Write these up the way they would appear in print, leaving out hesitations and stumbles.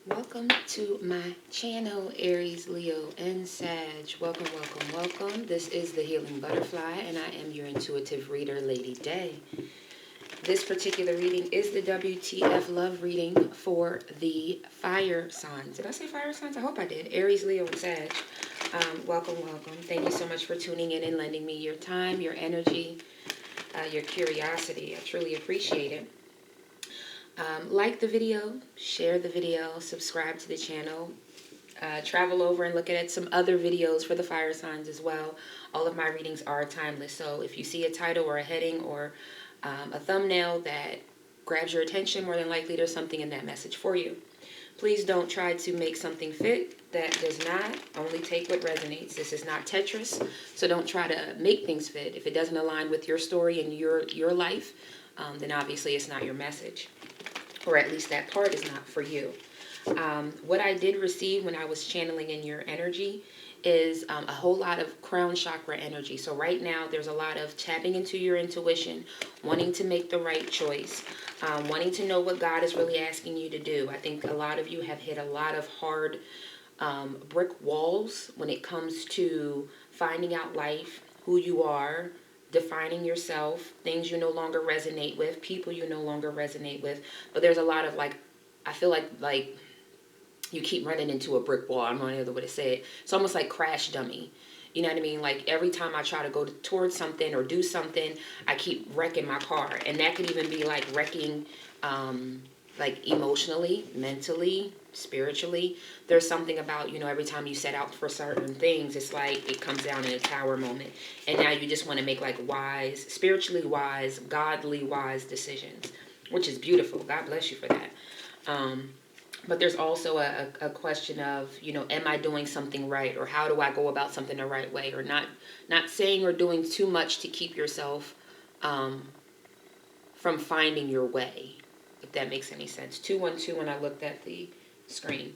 Welcome to my channel, Aries, Leo, and Sag. Welcome, welcome, welcome. This is the Healing Butterfly, and I am your intuitive reader, Lady Day. This particular reading is the WTF love reading for the fire signs. Did I say fire signs? I hope I did. Aries, Leo, and Sag. Welcome, welcome. Thank you so much for tuning in and lending me your time, your energy, your curiosity. I truly appreciate it. Like the video, share the video, subscribe to the channel, travel over and look at some other videos for the fire signs as well. All of my readings are timeless, so if you see a title or a heading or a thumbnail that grabs your attention, more than likely there's something in that message for you. Please don't try to make something fit that does not. Only take what resonates. This is not Tetris, so don't try to make things fit. If it doesn't align with your story and your life, then obviously it's not your message. Or at least that part is not for you. What I did receive when I was channeling in your energy is a whole lot of crown chakra energy. So right now there's a lot of tapping into your intuition, wanting to make the right choice, wanting to know what God is really asking you to do. I think a lot of you have hit a lot of hard brick walls when it comes to finding out life, who you are, defining yourself, things you no longer resonate with, people you no longer resonate with. But there's a lot of I feel like you keep running into a brick wall. I don't know any other way to say it. It's almost like crash dummy. You know what I mean? Like every time I try to go towards something or do something, I keep wrecking my car. And that could even be like wrecking like emotionally, mentally, spiritually. There's something about, every time you set out for certain things, it's like it comes down in a tower moment. And now you just want to make like wise, spiritually wise, godly wise decisions, which is beautiful. God bless you for that. But there's also a question of, am I doing something right? Or how do I go about something the right way? Or not saying or doing too much to keep yourself from finding your way, if that makes any sense. 212 when I looked at the screen.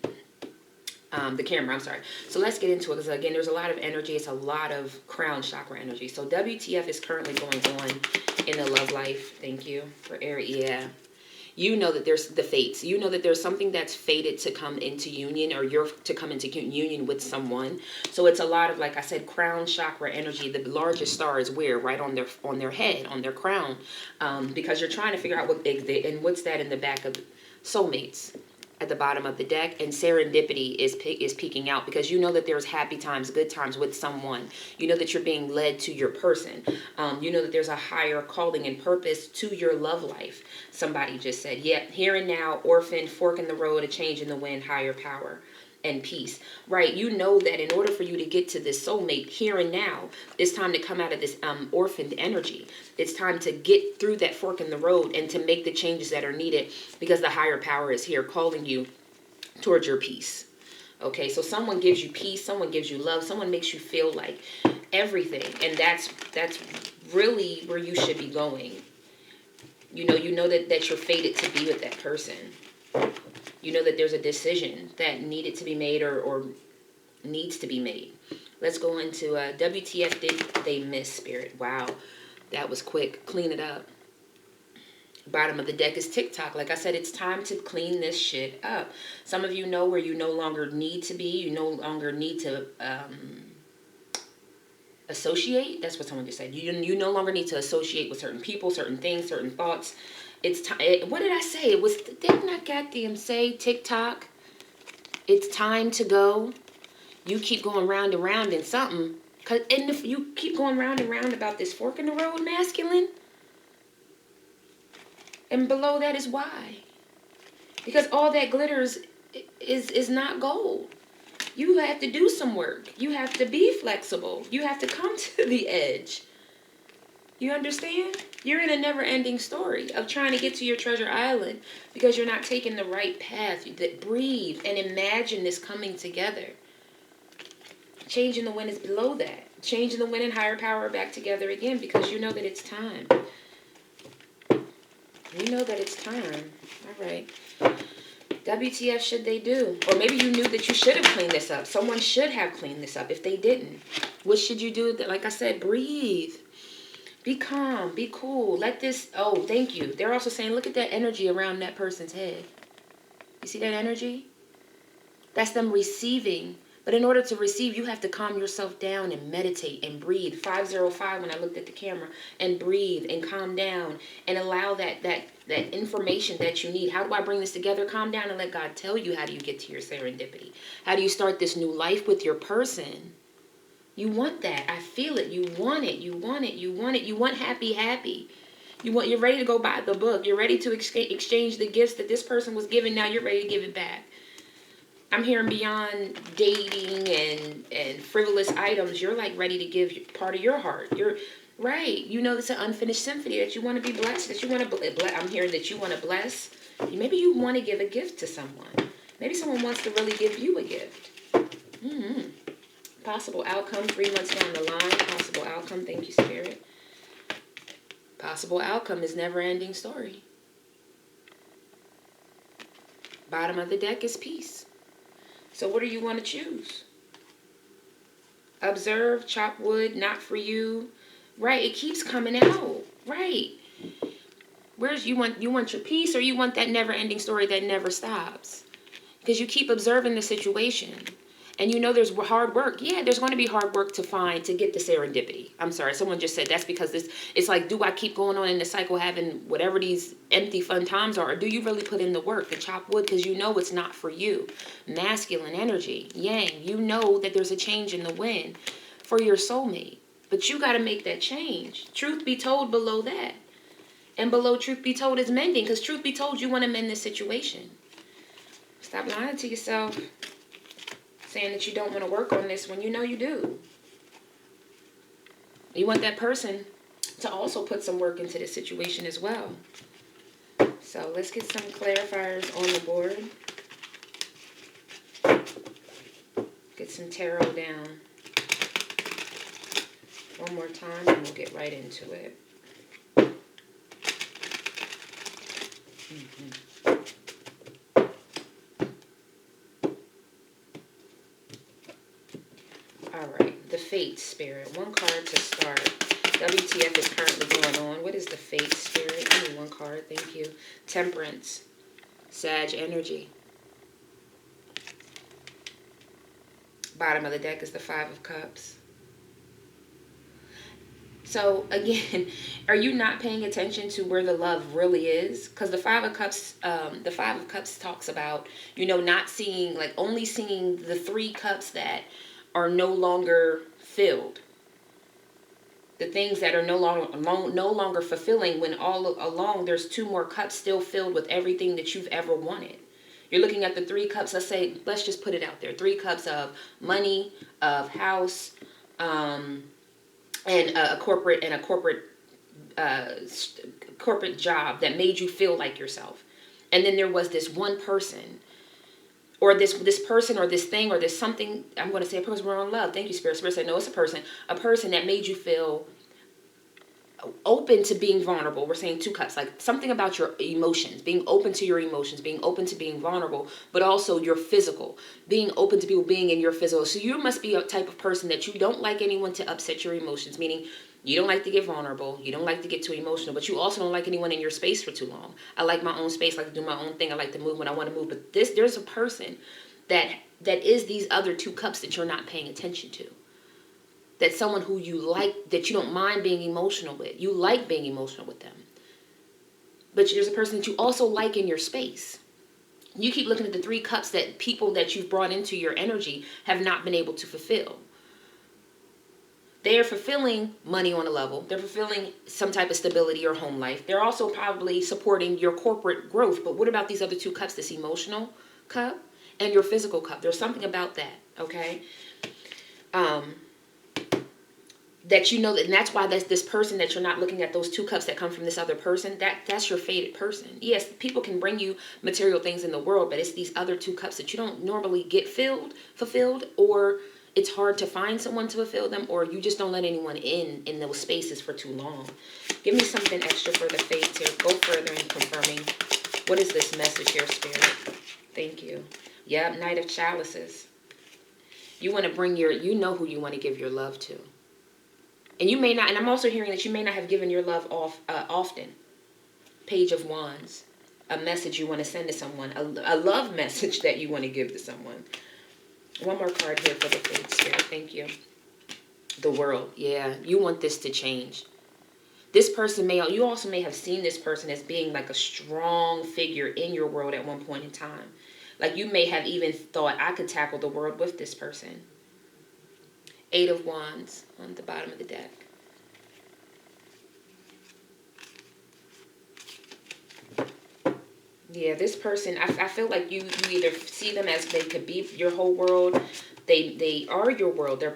The camera, I'm sorry. So let's get into it, because again, there's a lot of energy. It's a lot of crown chakra energy. So WTF is currently going on in the love life. Thank you for air. Yeah. You know that there's the fates. You know that there's something that's fated to come into union, or you're to come into union with someone. So it's a lot of, like I said, crown chakra energy. The largest star is where? Right on their head, on their crown, because you're trying to figure out what's that in the back of soulmates at the bottom of the deck, and serendipity is peeking out, because you know that there's happy times, good times with someone. You know that you're being led to your person. You know that there's a higher calling and purpose to your love life. Somebody just said, yeah, here and now, orphan, fork in the road, a change in the wind, higher power and peace. Right? You know that in order for you to get to this soulmate here and now, it's time to come out of this orphaned energy. It's time to get through that fork in the road and to make the changes that are needed, because the higher power is here calling you towards your peace. Okay, so someone gives you peace, someone gives you love, someone makes you feel like everything, and that's really where you should be going. You know that you're fated to be with that person. You know that there's a decision that needed to be made or needs to be made. Let's go into WTF did they miss, Spirit? Wow, that was quick. Clean it up. Bottom of the deck is TikTok. Like I said, it's time to clean this shit up. Some of you know where you no longer need to be. You no longer need to associate. That's what someone just said. You no longer need to associate with certain people, certain things, certain thoughts. It's time. What did I say? Didn't I goddamn say TikTok? It's time to go. You keep going round and round in something. And if you keep going round and round about this fork in the road masculine, and below that is why. Because all that glitters is not gold. You have to do some work. You have to be flexible. You have to come to the edge. You understand? You're in a never-ending story of trying to get to your treasure island because you're not taking the right path. Breathe and imagine this coming together. Change in the wind is below that. Change in the wind and higher power are back together again, because you know that it's time. You know that it's time. All right. WTF should they do? Or maybe you knew that you should have cleaned this up. Someone should have cleaned this up if they didn't. What should you do? Like I said, breathe. Be calm. Be cool. Let this... Oh, thank you. They're also saying, look at that energy around that person's head. You see that energy? That's them receiving. But in order to receive, you have to calm yourself down and meditate and breathe. 505 when I looked at the camera. And breathe and calm down and allow that information that you need. How do I bring this together? Calm down and let God tell you how do you get to your serendipity. How do you start this new life with your person? You want that. I feel it. You want it. You want it. You want it. You want happy. You're ready to go buy the book. You're ready to exchange the gifts that this person was given. Now you're ready to give it back. I'm hearing beyond dating and frivolous items. You're like ready to give part of your heart. You're right. You know, it's an unfinished symphony that you want to be blessed. That you want to. I'm hearing that you want to bless. Maybe you want to give a gift to someone. Maybe someone wants to really give you a gift. Possible outcome 3 months down the line. Possible outcome. Thank you, Spirit. Possible outcome is never-ending story. Bottom of the deck is peace. So what do you want to choose? Observe, chop wood, not for you. Right, it keeps coming out. Right. Where's you want your peace, or you want that never-ending story that never stops? Because you keep observing the situation. And you know there's hard work. Yeah, there's going to be hard work to get the serendipity. I'm sorry, someone just said that's because it's like, do I keep going on in the cycle having whatever these empty fun times are? Or do you really put in the work to chop wood because you know it's not for you? Masculine energy, yang, you know that there's a change in the wind for your soulmate. But you got to make that change. Truth be told, below that. And below truth be told is mending, because truth be told, you want to mend this situation. Stop lying to yourself. Saying that you don't want to work on this when you know you do. You want that person to also put some work into this situation as well. So let's get some clarifiers on the board. Get some tarot down. One more time and we'll get right into it. Alright, the Fate Spirit. One card to start. WTF is currently going on. What is the Fate Spirit? Give me one card, thank you. Temperance. Sag energy. Bottom of the deck is the Five of Cups. So again, are you not paying attention to where the love really is? Because the Five of Cups talks about, not seeing, like only seeing the 3 cups that are no longer filled. The things that are no longer fulfilling, when all along there's 2 more cups still filled with everything that you've ever wanted. You're looking at the 3 cups. Let's just put it out there. 3 cups of money, of house, and a corporate job that made you feel like yourself. And then there was this one person, or this person, or this thing, or this something. I'm going to say a person. We're on love. Thank you, Spirit. Spirit said, no, it's a person. A person that made you feel open to being vulnerable. We're saying 2 cups, like something about your emotions, being open to your emotions, being open to being vulnerable, but also your physical, being open to people being in your physical. So you must be a type of person that you don't like anyone to upset your emotions, meaning you don't like to get vulnerable, you don't like to get too emotional, but you also don't like anyone in your space for too long. I like my own space, I like to do my own thing, I like to move when I want to move, but there's a person that is these other 2 cups that you're not paying attention to. That's someone who you like, that you don't mind being emotional with. You like being emotional with them. But there's a person that you also like in your space. You keep looking at the 3 cups that people that you've brought into your energy have not been able to fulfill. They are fulfilling money on a level. They're fulfilling some type of stability or home life. They're also probably supporting your corporate growth. But what about these other 2 cups, this emotional cup and your physical cup? There's something about that, okay? That and that's why that's this person that you're not looking at, those 2 cups that come from this other person, that's your fated person. Yes, people can bring you material things in the world, but it's these other 2 cups that you don't normally get fulfilled, or it's hard to find someone to fulfill them, or you just don't let anyone in those spaces for too long. Give me something extra for the fates here. Go further in confirming. What is this message here, Spirit? Thank you. Yep, Knight of Chalices. You want to bring you know who you want to give your love to. And you may not, and I'm also hearing that you may not have given your love often. Page of Wands. a message you want to send to someone, a love message that you want to give to someone. One more card here for the Faith Spirit. Thank you. The World. Yeah, you want this to change. This person you also may have seen this person as being like a strong figure in your world at one point in time. Like you may have even thought, I could tackle the world with this person. 8 of Wands on the bottom of the deck. Yeah, this person, I feel like you either see them as they could be your whole world. They are your world. They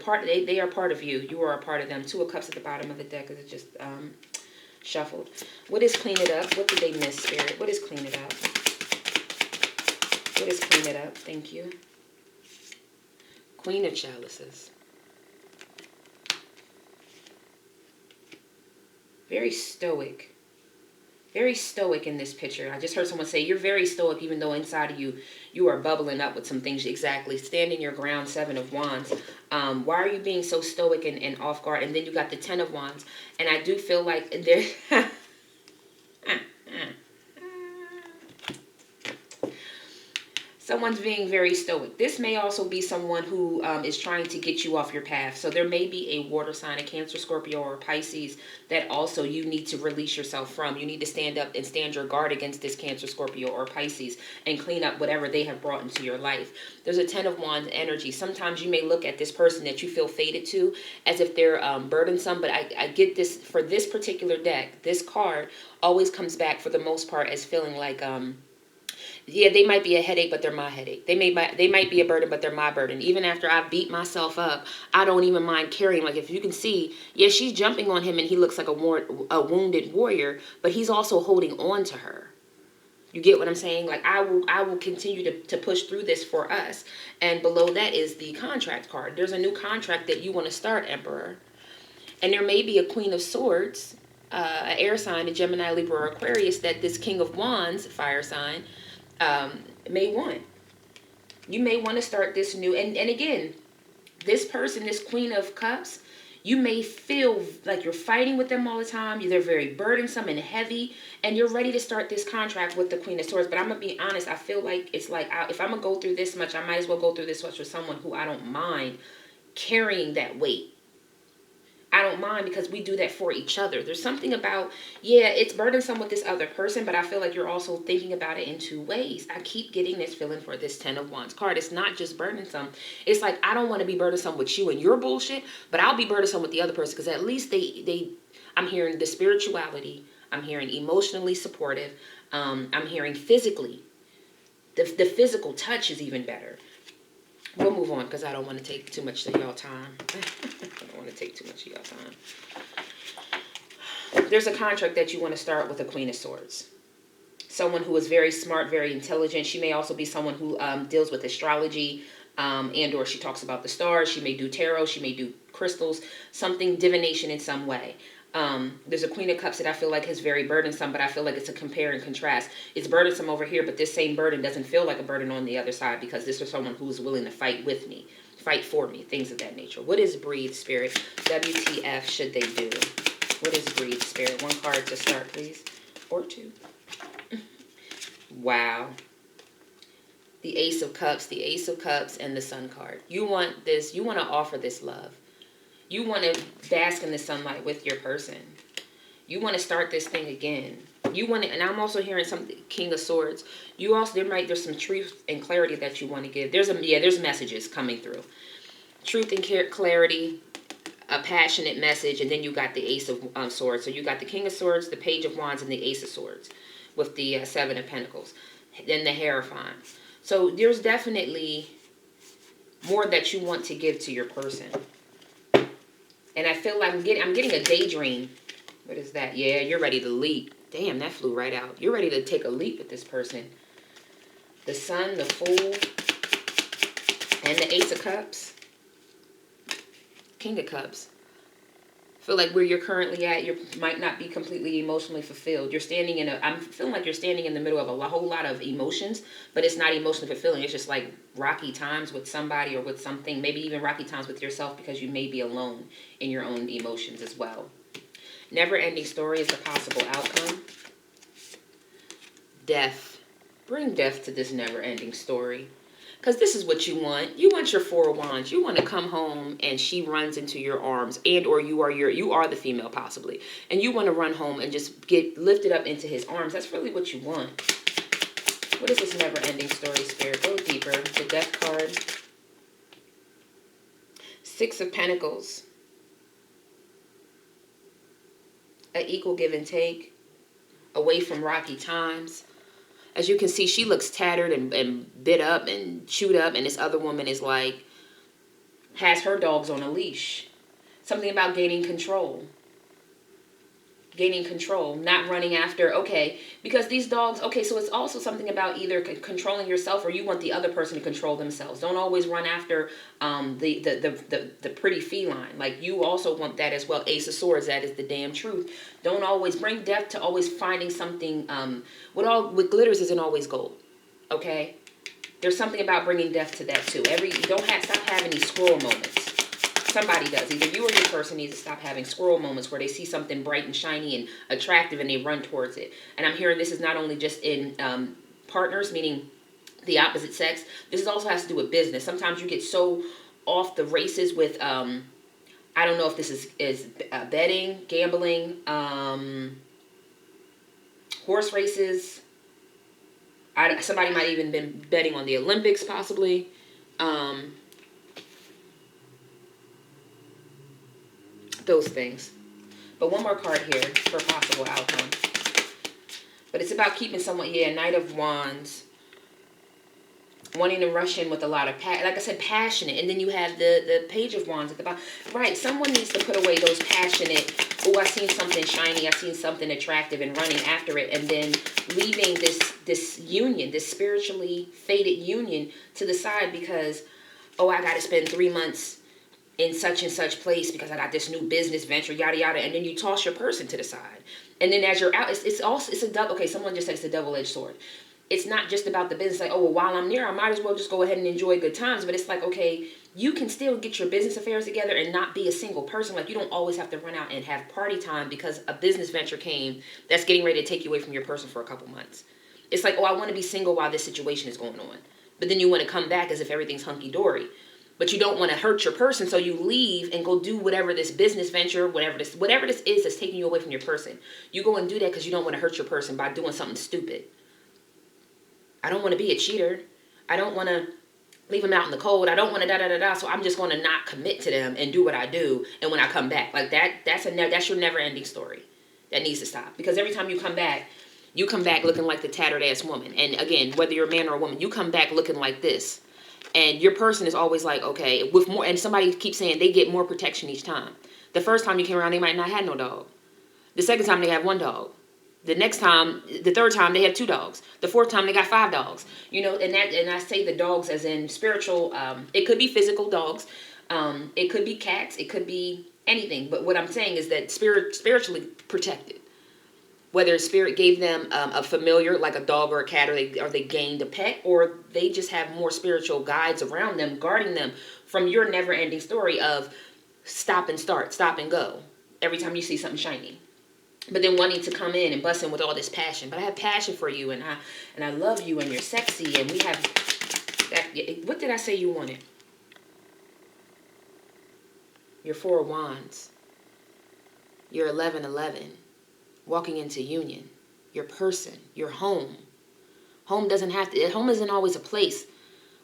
are part of you. You are a part of them. 2 of Cups at the bottom of the deck is just shuffled. What is clean it up? What did they miss, Spirit? What is clean it up? What is clean it up? Thank you. Queen of Chalices. Very stoic. Very stoic in this picture. I just heard someone say you're very stoic, even though inside of you, you are bubbling up with some things. Exactly. Standing your ground, 7 of Wands. Why are you being so stoic and off guard? And then you got the 10 of Wands. And I do feel like there... Someone's being very stoic. This may also be someone who is trying to get you off your path. So there may be a water sign, a Cancer, Scorpio, or Pisces that also you need to release yourself from. You need to stand up and stand your guard against this Cancer, Scorpio, or Pisces and clean up whatever they have brought into your life. There's a 10 of Wands energy. Sometimes you may look at this person that you feel fated to as if they're burdensome, but I get this for this particular deck. This card always comes back for the most part as feeling like... yeah, they might be a headache, but they're my headache. They might be a burden, but they're my burden. Even after I beat myself up, I don't even mind carrying. Like if you can see, yeah, she's jumping on him and he looks like a wounded warrior, but he's also holding on to her. You get what I'm saying? Like I will continue to push through this for us. And below that is the contract card. There's a new contract that you want to start, Emperor. And there may be a Queen of Swords, an air sign, a Gemini, Libra, or Aquarius that this King of Wands, fire sign, may want. You may want to start this new, and again, this person, this Queen of Cups, you may feel like you're fighting with them all the time. They're very burdensome and heavy, and you're ready to start this contract with the Queen of Swords. But I'm going to be honest, I feel like it's like, if I'm going to go through this much, I might as well go through this much with someone who I don't mind carrying that weight. I don't mind because we do that for each other. There's something about, yeah, it's burdensome with this other person, but I feel like you're also thinking about it in 2 ways. I keep getting this feeling for this 10 of Wands card. It's not just burdensome. It's like, I don't want to be burdensome with you and your bullshit, but I'll be burdensome with the other person because at least I'm hearing the spirituality. I'm hearing emotionally supportive. I'm hearing physically. The physical touch is even better. We'll move on because I don't want to take too much of y'all time. I don't want to take too much of y'all time. There's a contract that you want to start with a Queen of Swords. Someone who is very smart, very intelligent. She may also be someone who deals with astrology and or she talks about the stars. She may do tarot. She may do crystals. Something divination in some way. There's a Queen of Cups that I feel like is very burdensome, but I feel like it's a compare and contrast. It's burdensome over here, but this same burden doesn't feel like a burden on the other side because this is someone who's willing to fight with me, fight for me, things of that nature. What is Breathe, Spirit? WTF should they do? What is Breathe, Spirit? 1 card to start, please. Or 2. Wow. The Ace of Cups, and the Sun card. You want this, you want to offer this love. You want to bask in the sunlight with your person. You want to start this thing again. You want to, and I'm also hearing something, King of Swords. You also, there's some truth and clarity that you want to give. There's messages coming through. Truth and clarity, a passionate message, and then you got the Ace of Swords. So you got the King of Swords, the Page of Wands, and the Ace of Swords with the 7 of Pentacles. Then the Hierophant. So there's definitely more that you want to give to your person. And I feel like I'm getting a daydream. What is that? Yeah, you're ready to leap. Damn, that flew right out. You're ready to take a leap with this person. The Sun, the Fool, and the Ace of Cups. King of Cups. I feel like where you're currently at, you might not be completely emotionally fulfilled. I'm feeling like you're standing in the middle of a whole lot of emotions, but it's not emotionally fulfilling. It's just like rocky times with somebody or with something, maybe even rocky times with yourself because you may be alone in your own emotions as well. Never-ending story is a possible outcome. death. Bring death to this never-ending story. Because this is what you want. You want your Four of Wands. You want to come home and she runs into your arms, and or you are the female possibly. And you want to run home and just get lifted up into his arms. That's really what you want. What is this never-ending story, Spirit? Go deeper. The Death card. Six of Pentacles. An equal give and take. Away from rocky times. As you can see, she looks tattered and bit up and chewed up. And this other woman is like, has her dogs on a leash. Something about gaining control. Gaining control, not running after, okay, because these dogs, okay, so it's also something about either controlling yourself or you want the other person to control themselves. Don't always run after the pretty feline. Like, you also want that as well. Ace of Swords, that is the damn truth. Don't always bring death to always finding something. What glitters isn't always gold, okay? There's something about bringing death to that too. Stop having these squirrel moments. Somebody does. Either you or your person needs to stop having squirrel moments where they see something bright and shiny and attractive and they run towards it. And I'm hearing this is not only just in partners, meaning the opposite sex. This also has to do with business. Sometimes you get so off the races with, I don't know if this is betting, gambling, horse races. Somebody might even been betting on the Olympics possibly. Those things. But one more card here for possible outcome. But it's about keeping someone, Knight of Wands. Wanting to rush in with a lot of, like I said, passionate. And then you have the Page of Wands at the bottom. Right, someone needs to put away those passionate, oh, I seen something shiny, I seen something attractive, and running after it. And then leaving this union, this spiritually fated union to the side because, oh, I got to spend 3 months in such and such place because I got this new business venture, yada yada, and then you toss your person to the side. And then as you're out, it's a double. Okay, someone just said it's a double-edged sword. It's not just about the business. Like, oh, well, while I'm there, I might as well just go ahead and enjoy good times. But it's like, okay, you can still get your business affairs together and not be a single person. Like, you don't always have to run out and have party time because a business venture came that's getting ready to take you away from your person for a couple months. It's like, oh, I want to be single while this situation is going on. But then you want to come back as if everything's hunky-dory. But you don't want to hurt your person, so you leave and go do whatever this business venture, whatever this is that's taking you away from your person. You go and do that because you don't want to hurt your person by doing something stupid. I don't want to be a cheater. I don't want to leave them out in the cold. I don't want to da-da-da-da, so I'm just going to not commit to them and do what I do. And when I come back, like that's your never-ending story. That needs to stop. Because every time you come back looking like the tattered-ass woman. And again, whether you're a man or a woman, you come back looking like this. And your person is always like, okay, with more, and somebody keeps saying they get more protection each time. The first time you came around, they might not have no dog. The second time, they have one dog. The third time, they have 2 dogs. The fourth time, they got 5 dogs. You know, and I say the dogs as in spiritual. It could be physical dogs. It could be cats. It could be anything. But what I'm saying is that spiritually protected. Whether spirit gave them a familiar, like a dog or a cat, or they gained a pet, or they just have more spiritual guides around them, guarding them from your never-ending story of stop and start, stop and go, every time you see something shiny. But then wanting to come in and bust in with all this passion. But I have passion for you, and I love you, and you're sexy, and we have that. What did I say you wanted? Your 4 of Wands. Your 11-11. Walking into union, your person, your home. Home isn't always a place.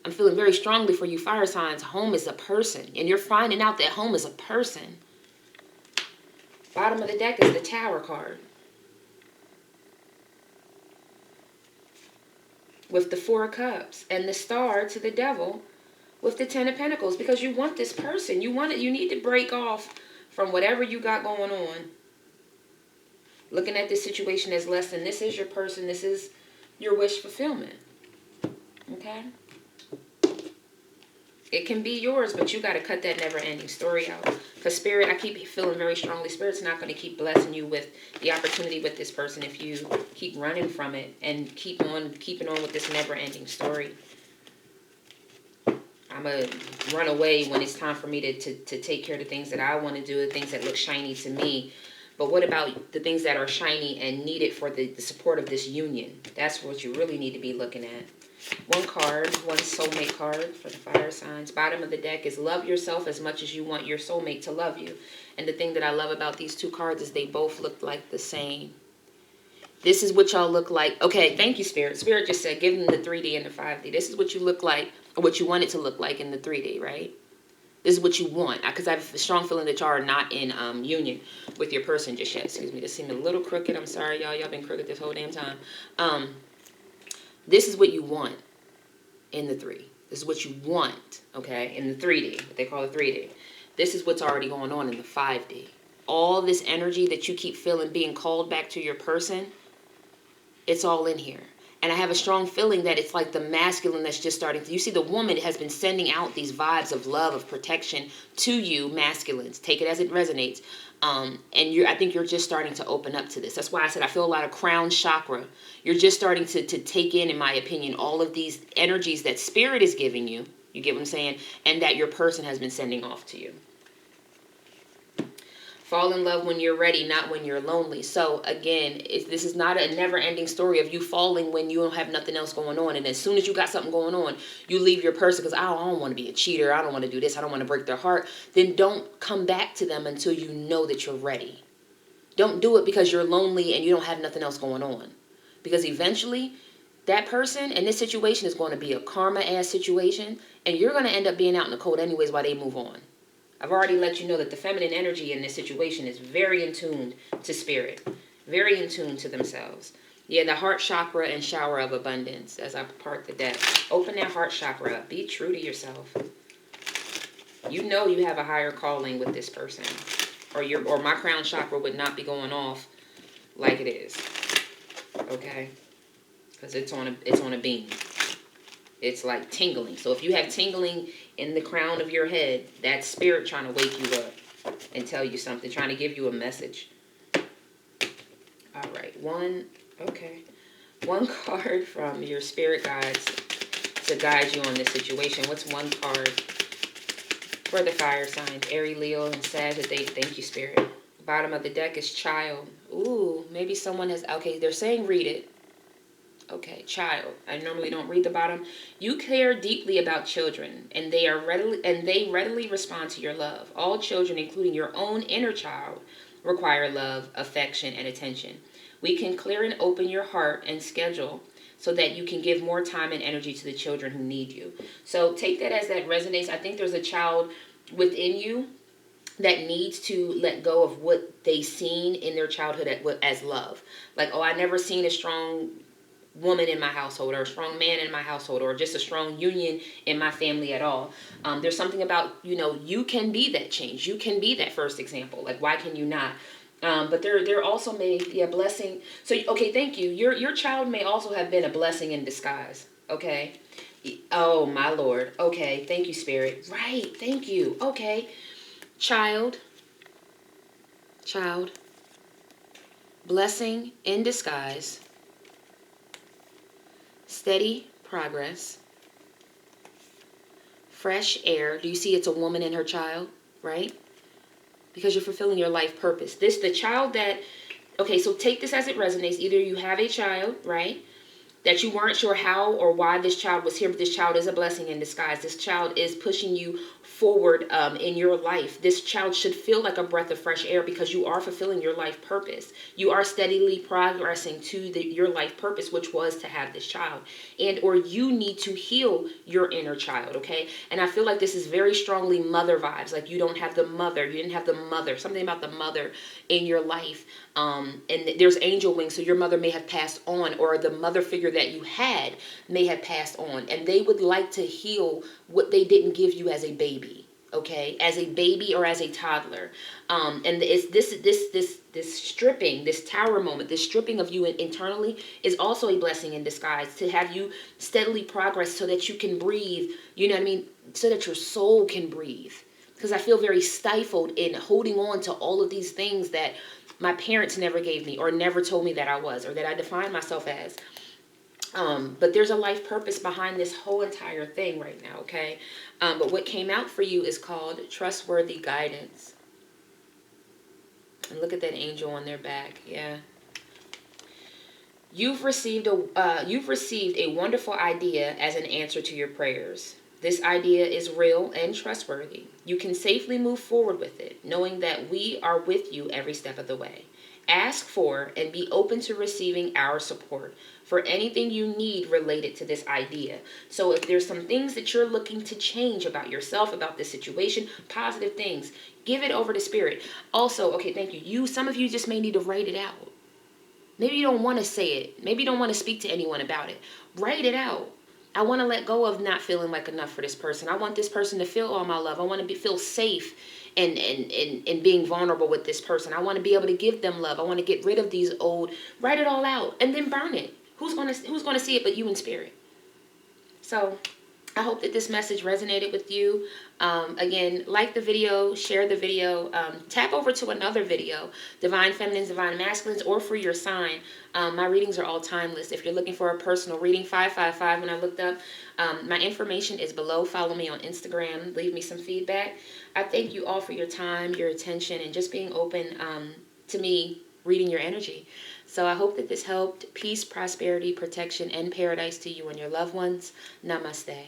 I'm feeling very strongly for you fire signs. Home is a person, and you're finding out that home is a person. Bottom of the deck is the Tower card. With the 4 of Cups and the Star to the Devil with the 10 of Pentacles, because you want this person. You need to break off from whatever you got going on. Looking at this situation as less than this is your person. This is your wish fulfillment. Okay? It can be yours, but you got to cut that never-ending story out. Because Spirit, I keep feeling very strongly, Spirit's not going to keep blessing you with the opportunity with this person if you keep running from it and keeping on with this never-ending story. I'm going to run away when it's time for me to take care of the things that I want to do, the things that look shiny to me. But what about the things that are shiny and needed for the support of this union? That's what you really need to be looking at. One card, one soulmate card for the fire signs. Bottom of the deck is love yourself as much as you want your soulmate to love you. And the thing that I love about these two cards is they both look like the same. This is what y'all look like. Okay, thank you, Spirit. Spirit just said give them the 3D and the 5D. This is what you look like, or what you want it to look like in the 3D, right? This is what you want. Because I have a strong feeling that y'all are not in union with your person just yet. Excuse me. This seemed a little crooked. I'm sorry, y'all. Y'all been crooked this whole damn time. This is what you want in the 3. This is what you want, okay, in the 3D. What they call the 3D. This is what's already going on in the 5D. All this energy that you keep feeling being called back to your person, it's all in here. And I have a strong feeling that it's like the masculine that's just starting to, you see the woman has been sending out these vibes of love, of protection to you masculines. Take it as it resonates. And I think you're just starting to open up to this. That's why I said I feel a lot of crown chakra. You're just starting to take in my opinion, all of these energies that spirit is giving you. You get what I'm saying? And that your person has been sending off to you. Fall in love when you're ready, not when you're lonely. So again, this is not a never-ending story of you falling when you don't have nothing else going on. And as soon as you got something going on, you leave your person because I don't want to be a cheater. I don't want to do this. I don't want to break their heart. Then don't come back to them until you know that you're ready. Don't do it because you're lonely and you don't have nothing else going on. Because eventually, that person and this situation is going to be a karma-ass situation. And you're going to end up being out in the cold anyways while they move on. I've already let you know that the feminine energy in this situation is very in tune to spirit. Very in tune to themselves. Yeah, the heart chakra and shower of abundance as I part the deck. Open that heart chakra up. Be true to yourself. You know you have a higher calling with this person. Or my crown chakra would not be going off like it is. Okay? Because it's on a beam. It's like tingling. So if you have tingling in the crown of your head, that's spirit trying to wake you up and tell you something, trying to give you a message. All right, one card from your spirit guides to guide you on this situation. What's one card for the fire signs? Aries, Leo, and Sagittarius. Thank you, Spirit. Bottom of the deck is child. Ooh, maybe someone has, okay, they're saying read it. Okay, child. I normally don't read the bottom. You care deeply about children, and they readily respond to your love. All children, including your own inner child, require love, affection, and attention. We can clear and open your heart and schedule so that you can give more time and energy to the children who need you. So take that as that resonates. I think there's a child within you that needs to let go of what they seen in their childhood as love. Like, oh, I never seen a strong woman in my household, or a strong man in my household, or just a strong union in my family at all. There's something about, you can be that change. You can be that first example. Like, why can you not? But there also may be a blessing. So, okay, thank you. Your child may also have been a blessing in disguise. Okay. Oh, my Lord. Okay. Thank you, Spirit. Right. Thank you. Okay. Child. Blessing in disguise. Steady progress. Fresh air. Do you see it's a woman and her child, right? Because you're fulfilling your life purpose. The child that, okay, so take this as it resonates. Either you have a child, right, that you weren't sure how or why this child was here, but this child is a blessing in disguise. This child is pushing you forward in your life. This child should feel like a breath of fresh air because you are fulfilling your life purpose. You are steadily progressing to your life purpose, which was to have this child. And or you need to heal your inner child, okay? And I feel like this is very strongly mother vibes. Like you didn't have the mother, something about the mother in your life. And there's angel wings, so your mother may have passed on, or the mother figure that you had may have passed on, and they would like to heal what they didn't give you as a baby, okay, as a baby or as a toddler. And it's this stripping, this tower moment, this stripping of you internally is also a blessing in disguise, to have you steadily progress so that you can breathe, you know what I mean, so that your soul can breathe. Because I feel very stifled in holding on to all of these things that my parents never gave me or never told me that I was or that I defined myself as. But there's a life purpose behind this whole entire thing right now, okay? But what came out for you is called trustworthy guidance. And look at that angel on their back. Yeah. You've received a wonderful idea as an answer to your prayers. This idea is real and trustworthy. You can safely move forward with it, knowing that we are with you every step of the way. Ask for and be open to receiving our support for anything you need related to this idea. So if there's some things that you're looking to change about yourself, about this situation, positive things, give it over to spirit. Also, okay, thank you. Some of you just may need to write it out. Maybe you don't want to say it. Maybe you don't want to speak to anyone about it. Write it out. I want to let go of not feeling like enough for this person. I want this person to feel all my love. I want to feel safe and being vulnerable with this person. I want to be able to give them love. I want to get rid of these old. Write it all out and then burn it. Who's gonna see it but you in spirit? So I hope that this message resonated with you. Again, like the video, share the video, tap over to another video, Divine Feminines, Divine Masculines, or for your sign. My readings are all timeless. If you're looking for a personal reading, 555 when I looked up. My information is below. Follow me on Instagram. Leave me some feedback. I thank you all for your time, your attention, and just being open to me reading your energy. So I hope that this helped. Peace, prosperity, protection, and paradise to you and your loved ones. Namaste.